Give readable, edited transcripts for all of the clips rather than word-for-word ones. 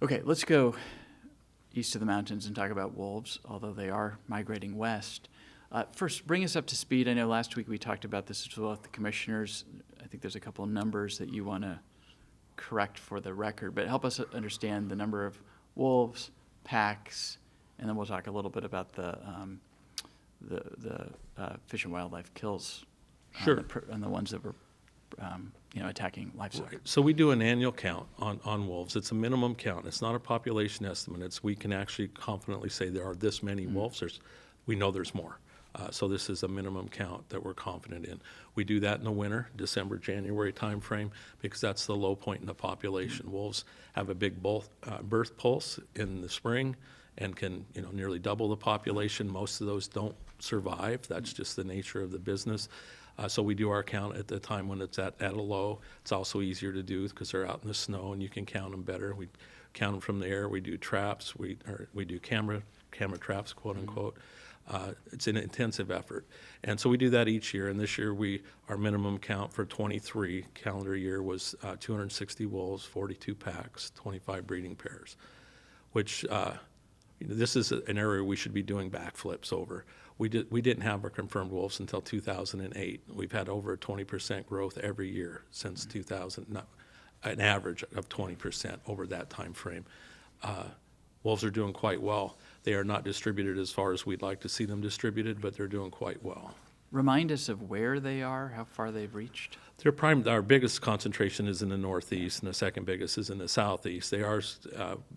Okay, let's go east of the mountains and talk about wolves, although they are migrating west. First, bring us up to speed. I know last week we talked about this as well with the commissioners. I think there's a couple of numbers that you want to correct for the record, but help us understand the number of wolves, packs, and then we'll talk a little bit about the Fish and Wildlife kills. Sure. On the ones that were attacking livestock. Right. So we do an annual count on wolves. It's a minimum count. It's not a population estimate. We can actually confidently say there are this many wolves. We know there's more. So this is a minimum count that we're confident in. We do that in the winter, December, January timeframe, because that's the low point in the population. Wolves have a big birth pulse in the spring and can nearly double the population. Most of those don't survive. That's just the nature of the business. So we do our count at the time when it's at a low. It's also easier to do because they're out in the snow and you can count them better. We count them from the air. We do traps. We do camera traps, quote unquote. It's an intensive effort. And so we do that each year. And this year our minimum count for 23 calendar year was 260 wolves, 42 packs, 25 breeding pairs, which this is an area we should be doing backflips over. We didn't have our confirmed wolves until 2008. We've had over a 20% growth every year since 2000, an average of 20% over that time frame. Wolves are doing quite well. They are not distributed as far as we'd like to see them distributed, but they're doing quite well. Remind us of where they are, how far they've reached. Our biggest concentration is in the northeast, and the second biggest is in the southeast. They are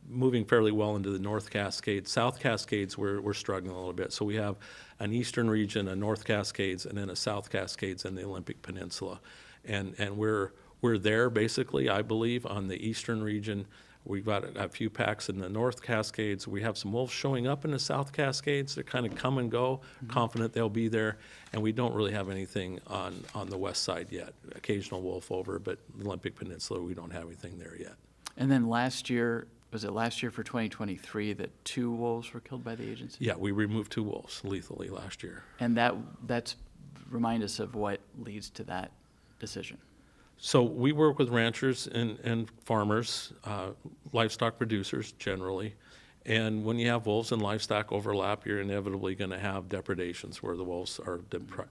moving fairly well into the North Cascades. South Cascades, we're struggling a little bit. So we have an eastern region, a North Cascades, and then a South Cascades and the Olympic Peninsula. And we're there, basically, I believe, on the eastern region. We've got a few packs in the North Cascades. We have some wolves showing up in the South Cascades. They kind of come and go, confident they'll be there. And we don't really have anything on the west side yet. Occasional wolf over, but the Olympic Peninsula, we don't have anything there yet. And then last year for 2023 that 2 wolves were killed by the agency? Yeah, we removed 2 wolves lethally last year. And that's remind us of what leads to that decision. So we work with ranchers and farmers, livestock producers generally, and when you have wolves and livestock overlap, you're inevitably going to have depredations where the wolves are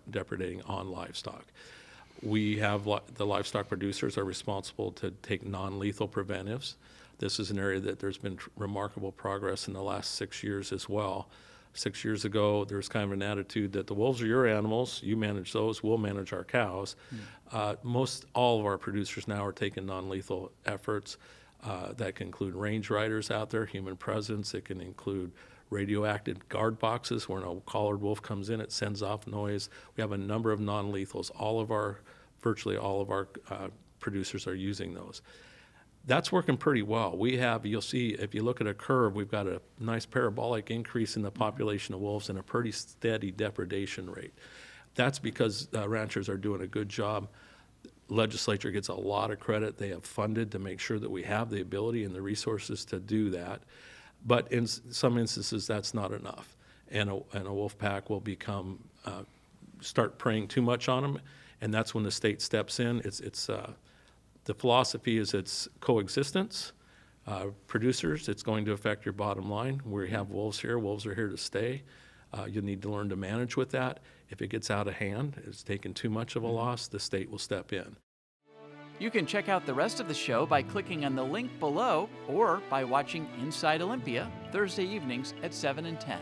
depredating on livestock. We have the livestock producers are responsible to take non-lethal preventives. This is an area that there's been remarkable progress in the last 6 years as well. 6 years ago, there was kind of an attitude that the wolves are your animals, you manage those, we'll manage our cows. Most all of our producers now are taking non-lethal efforts that can include range riders out there, human presence. It can include radioactive guard boxes where a collared wolf comes in, it sends off noise. We have a number of non-lethals. Virtually all of our producers are using those. That's working pretty well. You'll see, if you look at a curve, we've got a nice parabolic increase in the population of wolves and a pretty steady depredation rate. That's because ranchers are doing a good job. Legislature gets a lot of credit. They have funded to make sure that we have the ability and the resources to do that. But in some instances, that's not enough. And a wolf pack will start preying too much on them, and that's when the state steps in. The philosophy is it's coexistence. Producers, it's going to affect your bottom line. We have wolves here. Wolves are here to stay. You need to learn to manage with that. If it gets out of hand, it's taken too much of a loss, the state will step in. You can check out the rest of the show by clicking on the link below or by watching Inside Olympia Thursday evenings at 7 and 10.